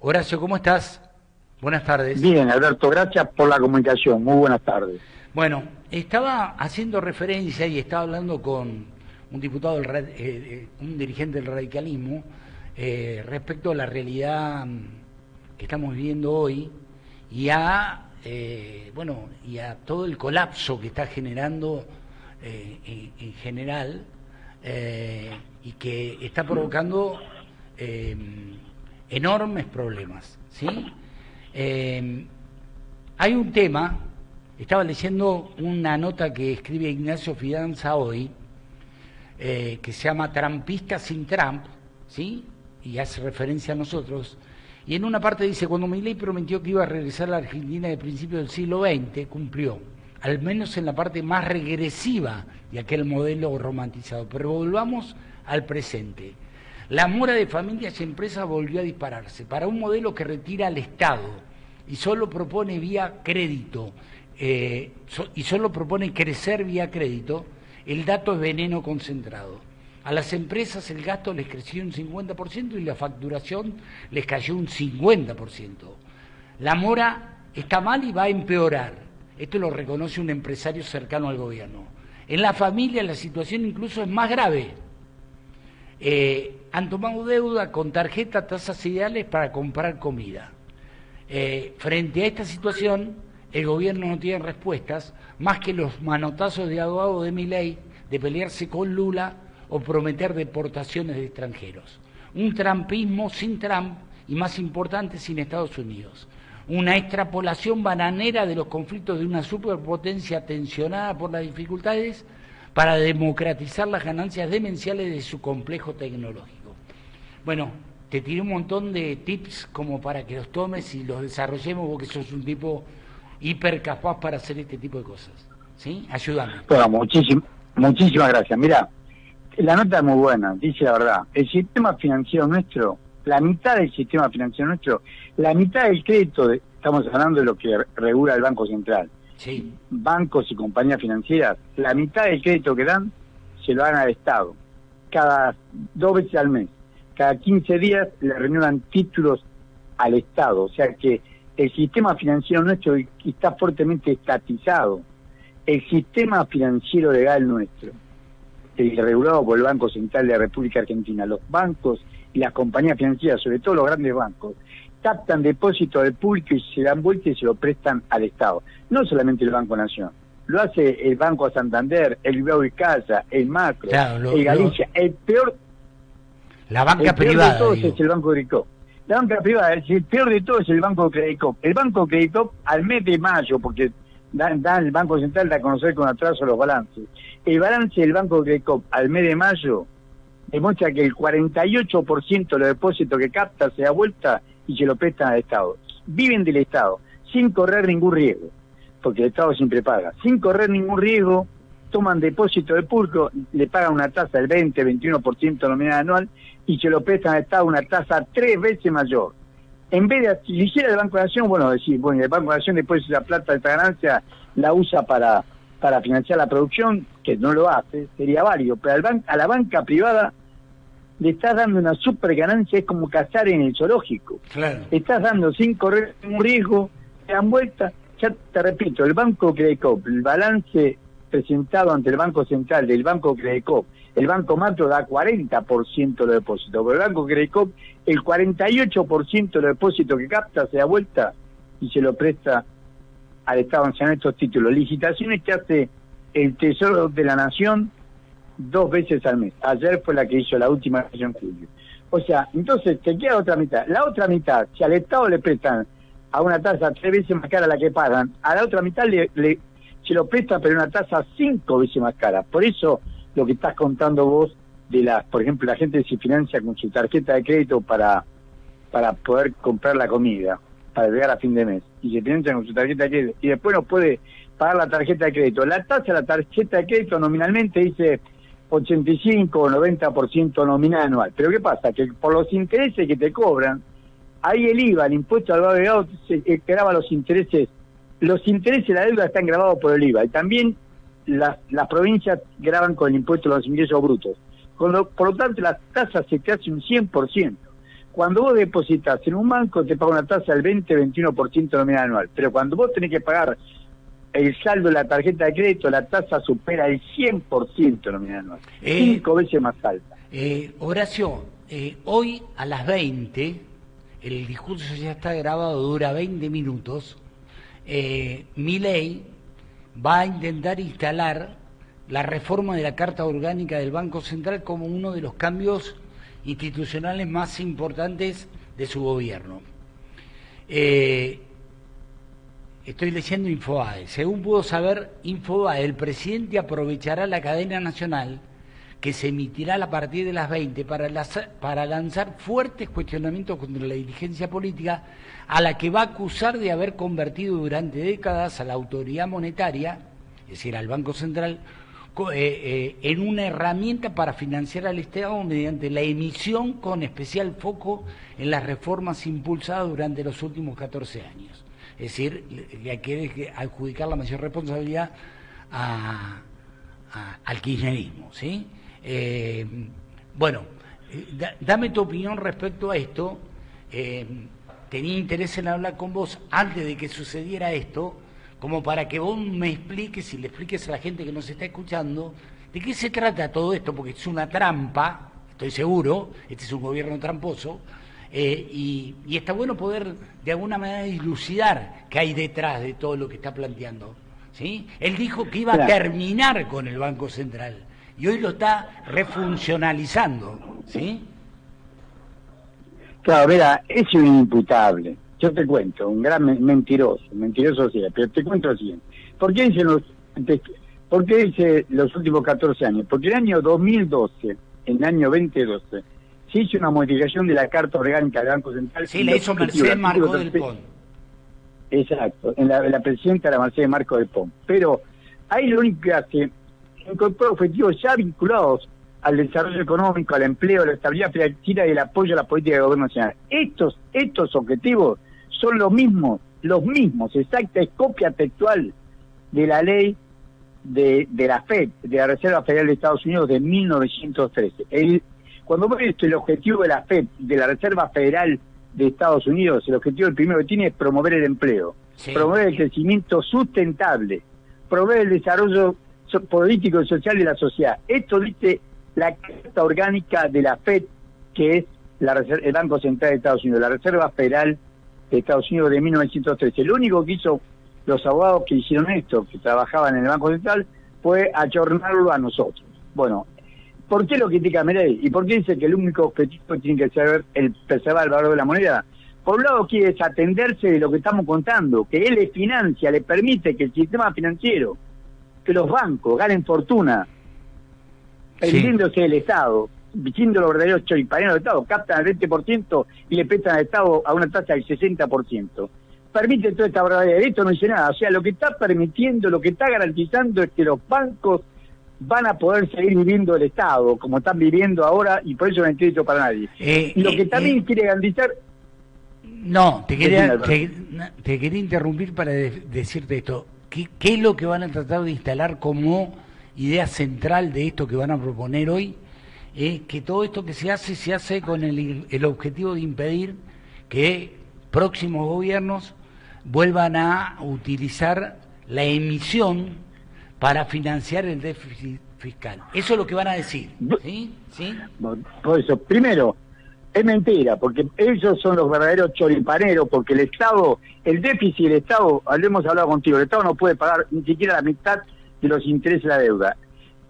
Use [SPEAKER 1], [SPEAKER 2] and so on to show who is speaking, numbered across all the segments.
[SPEAKER 1] Horacio, ¿cómo estás? Buenas tardes.
[SPEAKER 2] Bien, Alberto, gracias por la comunicación. Muy buenas tardes.
[SPEAKER 1] Bueno, estaba haciendo referencia y estaba hablando con un diputado, un dirigente del radicalismo, respecto a la realidad que estamos viviendo hoy y a todo el colapso que está generando en general y que está provocando enormes problemas, ¿sí? Hay un tema, estaba leyendo una nota que escribe Ignacio Fidanza hoy, que se llama Trumpistas sin Trump, ¿sí? Y hace referencia a nosotros, y en una parte dice: cuando Milei prometió que iba a regresar a la Argentina de principios del siglo XX, cumplió, al menos en la parte más regresiva de aquel modelo romantizado. Pero volvamos al presente. La mora de familias y empresas volvió a dispararse para un modelo que retira al Estado y solo propone vía crédito, y solo propone crecer vía crédito. El dato es veneno concentrado. A las empresas el gasto les creció un 50% y la facturación les cayó un 50%. La mora está mal y va a empeorar. Esto lo reconoce un empresario cercano al gobierno. En la familia la situación incluso es más grave. Han tomado deuda con tarjeta, tasas ideales para comprar comida. Frente a esta situación, el gobierno no tiene respuestas más que los manotazos de abogado de Milei de pelearse con Lula o prometer deportaciones de extranjeros. Un trumpismo sin Trump y, más importante, sin Estados Unidos. Una extrapolación bananera de los conflictos de una superpotencia tensionada por las dificultades para democratizar las ganancias demenciales de su complejo tecnológico. Bueno, te tiré un montón de tips como para que los tomes y los desarrollemos, porque sos un tipo hiper capaz para hacer este tipo de cosas, ¿sí? Ayúdame.
[SPEAKER 2] Bueno, muchísimas gracias. Mira, la nota es muy buena, dice la verdad. El sistema financiero nuestro, la mitad del sistema financiero nuestro, la mitad del crédito, estamos hablando de lo que regula el Banco Central.
[SPEAKER 1] Sí.
[SPEAKER 2] Bancos y compañías financieras, la mitad del crédito que dan se lo dan al Estado, cada 2 veces al mes, cada 15 días le renuevan títulos al Estado, o sea que el sistema financiero nuestro está fuertemente estatizado. El sistema financiero legal nuestro, regulado por el Banco Central de la República Argentina, los bancos y las compañías financieras, sobre todo los grandes bancos, captan depósitos del público y se dan vuelta y se lo prestan al Estado. No solamente el Banco Nación, lo hace el Banco Santander, el Bilbao y Casa, el Macro, claro, el Galicia, el peor...
[SPEAKER 1] La banca privada.
[SPEAKER 2] El peor de todos es el Banco Credicop. La banca privada, el peor de todos es el Banco Credicop. El Banco Credicop al mes de mayo, porque el Banco Central da a conocer con atraso los balances. El balance del Banco Credicop al mes de mayo demuestra que el 48% de los depósitos que capta se da vuelta y se lo prestan al Estado. Viven del Estado, sin correr ningún riesgo, porque el Estado siempre paga. Sin correr ningún riesgo, toman depósito de público, le pagan una tasa del 20-21% nominal anual y se lo prestan al Estado una tasa 3 veces mayor. En vez de, si hiciera el Banco de Nación, el Banco de Nación después esa plata de esta ganancia la usa para financiar la producción, que no lo hace, sería válido, pero a la banca privada le estás dando una super ganancia, es como cazar en el zoológico.
[SPEAKER 1] Claro.
[SPEAKER 2] Le estás dando sin correr ningún riesgo, te dan vuelta. Ya te repito, el Banco Credicop, el balance presentado ante el Banco Central del Banco Credicop, el Banco Macro da 40% de los depósitos, pero el Banco Credicop, el 48% de los depósitos que capta se da vuelta y se lo presta al Estado Nacional estos títulos. Licitaciones que hace el Tesoro de la Nación 2 veces al mes. Ayer fue la que hizo la última en julio. O sea, entonces te queda otra mitad. La otra mitad, si al Estado le prestan a una tasa 3 veces más cara a la que pagan, a la otra mitad se lo presta pero una tasa 5 veces más cara. Por eso lo que estás contando vos por ejemplo, la gente se financia con su tarjeta de crédito para poder comprar la comida, para llegar a fin de mes, y se financia con su tarjeta de crédito y después no puede pagar la tarjeta de crédito. La tasa de la tarjeta de crédito nominalmente dice 85 o 90% nominal anual. Pero ¿qué pasa? Que por los intereses que te cobran, ahí el IVA, el impuesto al agregado, se graba los intereses. Los intereses de la deuda están grabados por el IVA. Y también las provincias graban con el impuesto a los ingresos brutos. Por lo tanto, la tasa se te hace un 100%. Cuando vos depositas en un banco te paga una tasa del 20-21% nominal anual, pero cuando vos tenés que pagar el saldo de la tarjeta de crédito, la tasa supera el 100% nominal anual, 5 veces más alta.
[SPEAKER 1] Horacio, hoy a las 20, el discurso ya está grabado, dura 20 minutos, Milei va a intentar instalar la reforma de la Carta Orgánica del Banco Central como uno de los cambios institucionales más importantes de su gobierno. Estoy leyendo Infobae. Según pudo saber Infobae, el presidente aprovechará la cadena nacional que se emitirá a partir de las 20 para lanzar fuertes cuestionamientos contra la dirigencia política a la que va a acusar de haber convertido durante décadas a la autoridad monetaria, es decir, al Banco Central, en una herramienta para financiar al Estado mediante la emisión con especial foco en las reformas impulsadas durante los últimos 14 años. Es decir, le hay que adjudicar la mayor responsabilidad al kirchnerismo, ¿sí? Dame tu opinión respecto a esto. Tenía interés en hablar con vos antes de que sucediera esto, como para que vos me expliques y le expliques a la gente que nos está escuchando de qué se trata todo esto, porque es una trampa, estoy seguro, este es un gobierno tramposo, y está bueno poder de alguna manera dilucidar qué hay detrás de todo lo que está planteando, ¿sí? Él dijo que iba a terminar con el Banco Central y hoy lo está refuncionalizando, ¿sí?
[SPEAKER 2] Claro, mira, es un imputable. Yo te cuento, un gran mentiroso sí, pero te cuento lo siguiente. ¿Por qué dice los últimos 14 años? Porque en el año 2012, en el año 2012, se hizo una modificación de la Carta Orgánica del Banco Central.
[SPEAKER 1] Sí, la hizo Mercedes Marco del Pont.
[SPEAKER 2] Exacto, la presidenta era Mercedes Marco del Pont. Pero ahí lo único que hace, incorpora objetivos ya vinculados al desarrollo económico, al empleo, a la estabilidad financiera y el apoyo a la política del gobierno nacional. Estos objetivos son los mismos, exacta, es copia textual de la ley de la FED, de la Reserva Federal de Estados Unidos de 1913. Cuando vos ves el objetivo de la FED, de la Reserva Federal de Estados Unidos, el objetivo el primero que tiene es promover el empleo, sí, promover el crecimiento sustentable, promover el desarrollo político y social de la sociedad. Esto dice la Carta Orgánica de la FED, que es el Banco Central de Estados Unidos, la Reserva Federal de Estados Unidos de 1913. Lo único que hizo los abogados que hicieron esto, que trabajaban en el Banco Central, fue ayornarlo a nosotros. Bueno, ¿por qué lo critica Milei? ¿Y por qué dice que el único objetivo tiene que ser el preservar el valor de la moneda? Por un lado quiere desatenderse de lo que estamos contando, que él le financia, le permite que el sistema financiero, que los bancos ganen fortuna, vendiéndose del Estado, siendo los verdaderos choripaneros del Estado, captan el 20% y le prestan al Estado a una tasa del 60%. Permite toda esta barbaridad. Esto no dice nada. O sea, lo que está permitiendo, lo que está garantizando es que los bancos van a poder seguir viviendo el Estado, como están viviendo ahora, y por eso no hay crédito para nadie. Y lo que también quiere garantizar...
[SPEAKER 1] No, te quería interrumpir para decirte esto. ¿Qué es lo que van a tratar de instalar como idea central de esto que van a proponer hoy? Que todo esto que se hace con el objetivo de impedir que próximos gobiernos vuelvan a utilizar la emisión para financiar el déficit fiscal. Eso es lo que van a decir, ¿sí? ¿Sí?
[SPEAKER 2] Por eso, primero, es mentira, porque ellos son los verdaderos choripaneros, porque el Estado, el déficit del Estado, lo hemos hablado contigo, el Estado no puede pagar ni siquiera la mitad de los intereses de la deuda.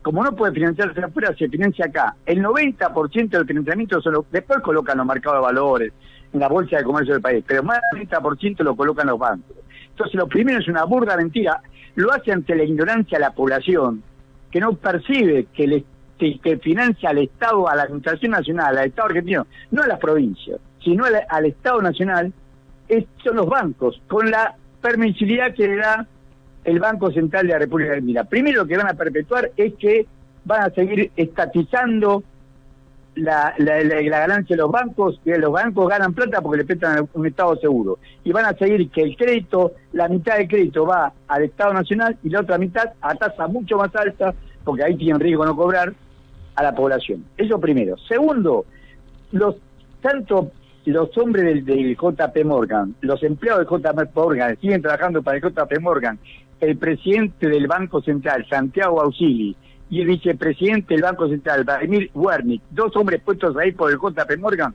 [SPEAKER 2] Como no puede financiarse afuera, se financia acá. El 90% del financiamiento después colocan los mercados de valores, en la bolsa de comercio del país, pero más del 90% lo colocan los bancos. Entonces, lo primero es una burda mentira. Lo hace ante la ignorancia de la población, que no percibe que financia al Estado, a la Administración Nacional, al Estado argentino, no a las provincias, sino al Estado Nacional, son los bancos, con la permisibilidad que le da el Banco Central de la República Argentina. Primero lo que van a perpetuar es que van a seguir estatizando la ganancia de los bancos, que los bancos ganan plata porque le prestan un Estado seguro. Y van a seguir que el crédito, la mitad del crédito va al Estado Nacional y la otra mitad a tasa mucho más alta, porque ahí tienen riesgo no cobrar, a la población. Eso primero. Segundo, tanto los hombres del JP Morgan, los empleados del JP Morgan, siguen trabajando para el JP Morgan, el presidente del Banco Central, Santiago Auxili, y el vicepresidente del Banco Central, Vladimir Wernick, 2 hombres puestos ahí por el JP Morgan,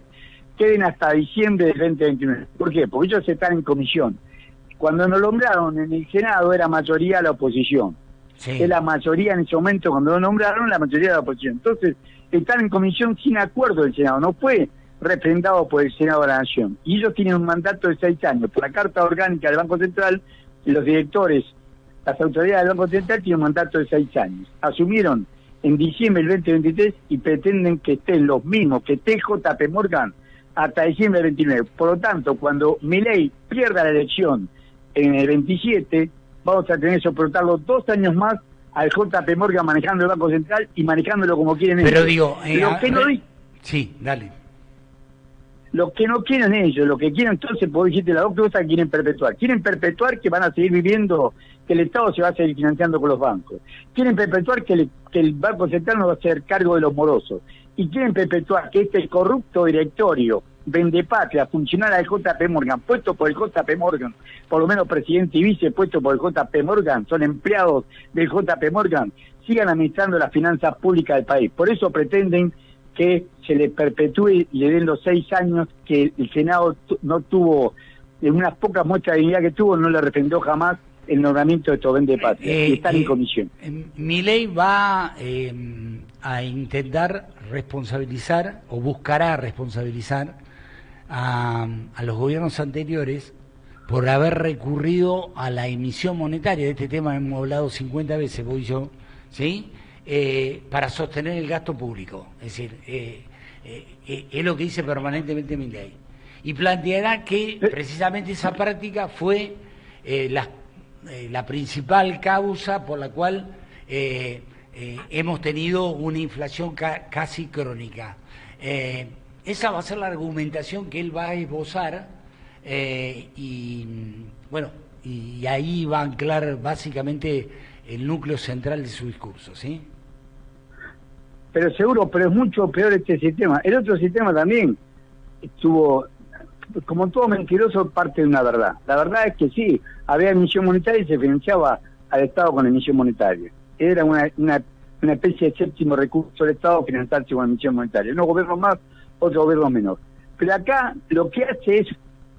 [SPEAKER 2] queden hasta diciembre del 2029. ¿Por qué? Porque ellos están en comisión. Cuando nos nombraron en el Senado era mayoría la oposición. Sí. Es la mayoría en ese momento, cuando lo nombraron, la mayoría de la oposición. Entonces, están en comisión sin acuerdo del Senado. No fue refrendado por el Senado de la Nación. Y ellos tienen un mandato de 6 años. Por la Carta Orgánica del Banco Central, los directores, las autoridades del Banco Central tienen un mandato de 6 años. Asumieron en diciembre del 2023 y pretenden que estén los mismos, que esté JP Morgan hasta diciembre del 29. Por lo tanto, cuando Milei pierda la elección en el 27, vamos a tener que soportarlo 2 años más al JP Morgan manejando el Banco Central y manejándolo como quieren ellos.
[SPEAKER 1] Pero digo,
[SPEAKER 2] lo que no
[SPEAKER 1] sí, dale.
[SPEAKER 2] Lo que no quieren ellos, lo que quieren entonces, vos dijiste las 2 cosas que quieren perpetuar. Quieren perpetuar que van a seguir viviendo, que el Estado se va a seguir financiando con los bancos. Quieren perpetuar que el Banco Central no va a hacer cargo de los morosos. Y quieren perpetuar que este corrupto directorio, vendepatria, funcionaria del JP Morgan, puesto por el JP Morgan, por lo menos presidente y vice puesto por el JP Morgan, son empleados del JP Morgan, sigan administrando las finanzas públicas del país. Por eso pretenden que se le perpetúe y le den los 6 años que el Senado no tuvo, en unas pocas muestras de dignidad que tuvo, no le refrendó jamás el nombramiento de estos vendepatrias, y están en comisión.
[SPEAKER 1] Milei va a intentar responsabilizar, o buscará responsabilizar a los gobiernos anteriores por haber recurrido a la emisión monetaria. De este tema hemos hablado 50 veces, vos y yo, ¿sí? Para sostener el gasto público. Es decir, es lo que dice permanentemente Milei. Y planteará que precisamente esa práctica fue la principal causa por la cual hemos tenido una inflación casi crónica. Esa va a ser la argumentación que él va a esbozar y bueno, y ahí va a anclar básicamente el núcleo central de su discurso, ¿sí?
[SPEAKER 2] Pero seguro, pero es mucho peor este sistema. El otro sistema también estuvo, como todo mentiroso, parte de una verdad. La verdad es que sí, había emisión monetaria y se financiaba al Estado con emisión monetaria. Era una especie de séptimo recurso del Estado financiarse con emisión monetaria. Unos gobiernos más, otros gobiernos menos. Pero acá lo que hace es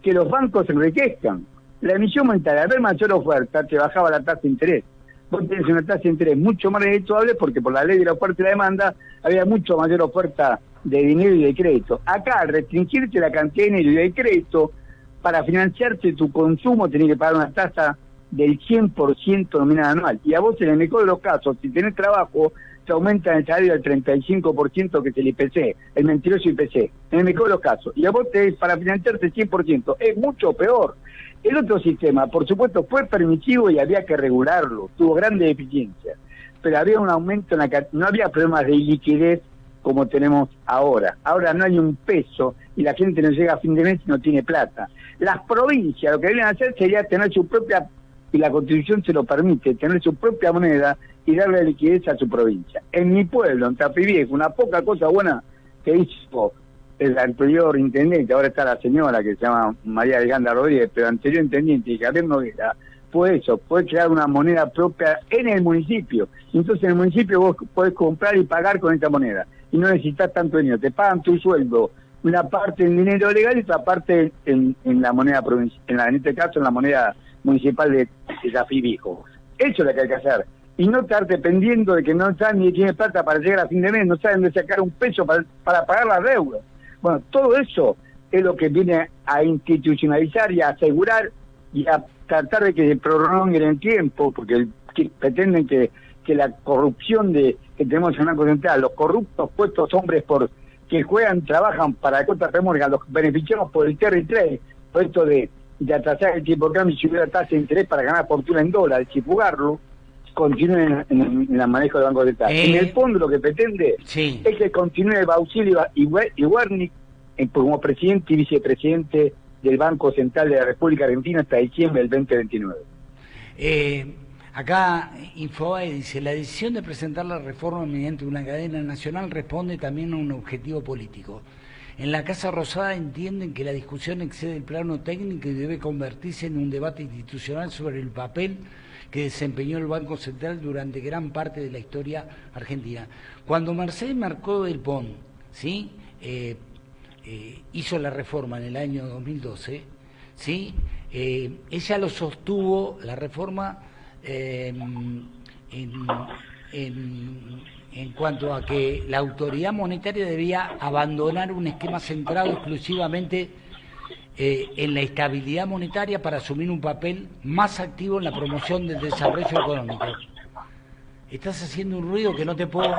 [SPEAKER 2] que los bancos se enriquezcan. La emisión monetaria, al haber mayor oferta, te bajaba la tasa de interés. Vos tenés una tasa de interés mucho más redituable porque por la ley de la oferta y la demanda había mucho mayor oferta de dinero y de crédito. Acá, al restringirte la cantidad de dinero y de crédito, para financiarte tu consumo tenés que pagar una tasa del 100% nominal anual. Y a vos, en el mejor de los casos, si tenés trabajo, te aumenta el salario del 35%, que es el IPC, el mentiroso IPC, en el mejor de los casos. Y a vos para financiarte el 100%, es mucho peor. El otro sistema, por supuesto, fue permitivo y había que regularlo, tuvo grandes deficiencias, pero había un aumento no había problemas de liquidez como tenemos ahora. Ahora no hay un peso y la gente no llega a fin de mes y no tiene plata. Las provincias lo que deben hacer sería tener su propia, y la Constitución se lo permite, tener su propia moneda y darle liquidez a su provincia. En mi pueblo, en Tapiviejo, una poca cosa buena que hizo el anterior intendente, ahora está la señora que se llama María Alejandra Rodríguez, pero anterior intendente y Javier Noguera, fue eso, fue crear una moneda propia en el municipio. Entonces en el municipio vos podés comprar y pagar con esa moneda y no necesitas tanto dinero, te pagan tu sueldo, una parte en dinero legal y otra parte en la moneda provincial, en este caso en la moneda municipal de Tapiviejo. Eso es lo que hay que hacer. Y no estar dependiendo de que no saben ni tiene plata para llegar a fin de mes, no saben de sacar un peso para pagar la deuda. Bueno, todo eso es lo que viene a institucionalizar y a asegurar y a tratar de que se prolongue en el tiempo, porque pretenden que la corrupción que tenemos en el Banco Central, los corruptos puestos hombres que juegan, trabajan para la JP Morgan, los beneficiamos por el carry trade, por esto de atrasar el tipo de cambio y subir la tasa de interés para ganar fortuna en dólares y fugarlo, continúen en el manejo del Banco Central. En el fondo lo que pretende es que continúe Bauxili y Wernick como presidente y vicepresidente del Banco Central de la República Argentina hasta diciembre del 2029.
[SPEAKER 1] Acá Infobae dice, la decisión de presentar la reforma mediante una cadena nacional responde también a un objetivo político. En la Casa Rosada entienden que la discusión excede el plano técnico y debe convertirse en un debate institucional sobre el papel que desempeñó el Banco Central durante gran parte de la historia argentina. Cuando Mercedes Mercado del Pont, ¿sí? Hizo la reforma en el año 2012, ¿sí? Ella lo sostuvo, la reforma, en cuanto a que la autoridad monetaria debía abandonar un esquema centrado exclusivamente en la estabilidad monetaria para asumir un papel más activo en la promoción del desarrollo económico. Estás haciendo un ruido que no te puedo...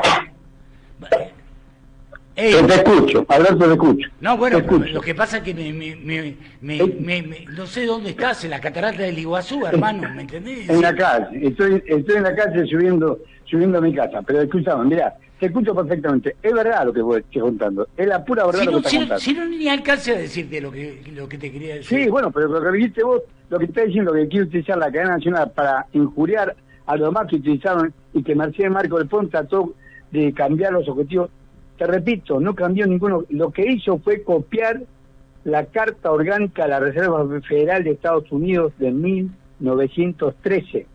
[SPEAKER 2] Te escucho, Alberto, te escucho.
[SPEAKER 1] No, bueno, lo que pasa es que no sé dónde estás, en la catarata del Iguazú, hermano, ¿me entendés?
[SPEAKER 2] En la calle, estoy en la calle subiendo a mi casa, pero escúchame, mirá, te escucho perfectamente. Es verdad lo que vos estás contando, es la pura verdad lo que estás contando.
[SPEAKER 1] Si no ni alcance a decirte lo que te quería decir.
[SPEAKER 2] Sí, bueno, pero lo que dijiste vos, lo que estás diciendo, que quiere utilizar la cadena nacional para injuriar a los demás que utilizaron y que Mercedes Marcado del Pont trató de cambiar los objetivos. Te repito, no cambió ninguno. Lo que hizo fue copiar la Carta Orgánica de la Reserva Federal de Estados Unidos de 1913.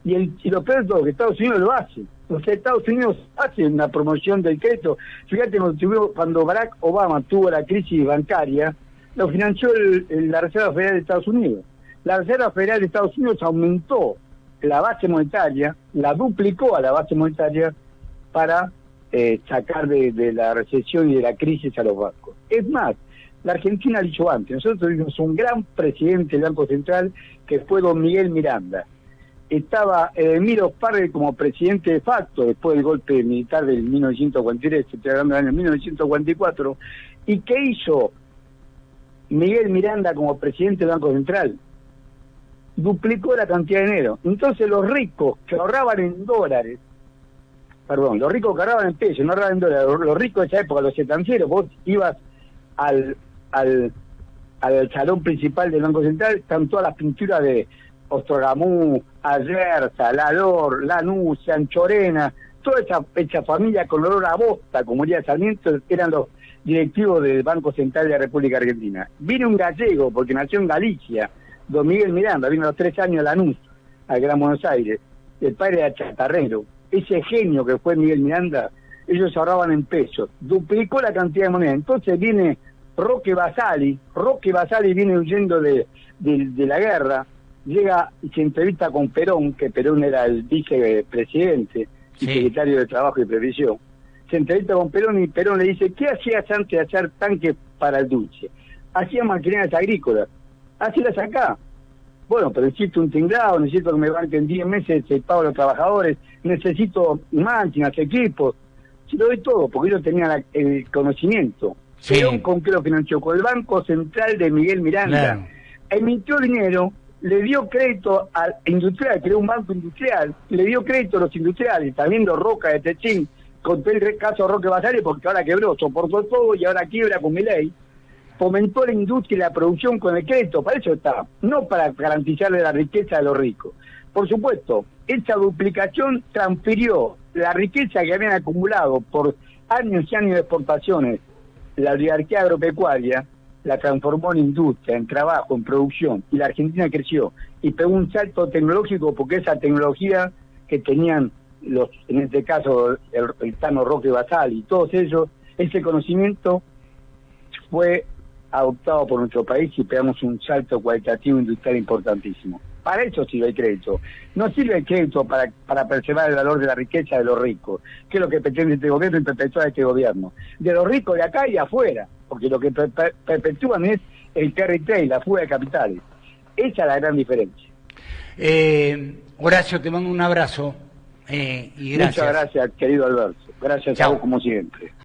[SPEAKER 2] Y lo peor de todo, que Estados Unidos lo hace. O sea, Estados Unidos hace una promoción del crédito. Fíjate, cuando Barack Obama tuvo la crisis bancaria, lo financió la Reserva Federal de Estados Unidos. La Reserva Federal de Estados Unidos aumentó la base monetaria, la duplicó a la base monetaria para sacar de la recesión y de la crisis a los bancos. Es más, la Argentina lo hizo antes. Nosotros tuvimos un gran presidente del Banco Central que fue don Miguel Miranda. Estaba Edelmiro Parre como presidente de facto después del golpe militar del 1943, estoy hablando del año 1944. ¿Y qué hizo Miguel Miranda como presidente del Banco Central? Duplicó la cantidad de dinero. Entonces los ricos que ahorraban en dólares, los ricos que ahorraban en pesos, no ahorraban en dólares, los ricos de esa época, los estancieros, vos ibas al salón principal del Banco Central, están todas las pinturas de Ostrogamú, Ayerza, Lador, Lanús, Anchorena, toda esa familia con olor a bosta, como diría Sarmiento, eran los directivos del Banco Central de la República Argentina. Vino un gallego, porque nació en Galicia, don Miguel Miranda, vino a los 3 años a Lanús, al Gran Buenos Aires, el padre era chatarrero. Ese genio que fue Miguel Miranda, ellos ahorraban en pesos, duplicó la cantidad de moneda. Entonces viene Roque Basali viene huyendo de la guerra, llega y se entrevista con Perón, que Perón era el vicepresidente y secretario de Trabajo y Previsión. Se entrevista con Perón y Perón le dice, ¿qué hacías antes de hacer tanques para el dulce? Hacía maquinarias agrícolas, hacílas acá. Bueno, pero necesito un tinglado, necesito que me banquen 10 meses el pago a los trabajadores, necesito máquinas, equipos. Se lo doy todo, porque ellos tenían el conocimiento. Sí. Perón, ¿con qué lo financió? Con el Banco Central de Miguel Miranda. Claro. Emitió dinero, le dio crédito al industrial, creó un banco industrial, le dio crédito a los industriales, también los Roca de Techín, conté el caso de Roque Basali porque ahora quebró, soportó todo y ahora quiebra con Milei. Fomentó la industria y la producción con el crédito, para eso está, no para garantizarle la riqueza a los ricos. Por supuesto, esa duplicación transfirió la riqueza que habían acumulado por años y años de exportaciones, la oligarquía agropecuaria, la transformó en industria, en trabajo, en producción, y la Argentina creció, y pegó un salto tecnológico porque esa tecnología que tenían en este caso el Tano Roque Basali y todos ellos, ese conocimiento fue adoptado por nuestro país y pegamos un salto cualitativo industrial importantísimo. Para eso sirve el crédito. No sirve el crédito para preservar el valor de la riqueza de los ricos, que es lo que pretende este gobierno y perpetúa este gobierno. De los ricos de acá y afuera, porque lo que perpetúan es el carry trade, la fuga de capitales. Esa es la gran diferencia.
[SPEAKER 1] Horacio, te mando un abrazo y gracias.
[SPEAKER 2] Muchas gracias, querido Alberto. Gracias. Chau. A vos como siempre.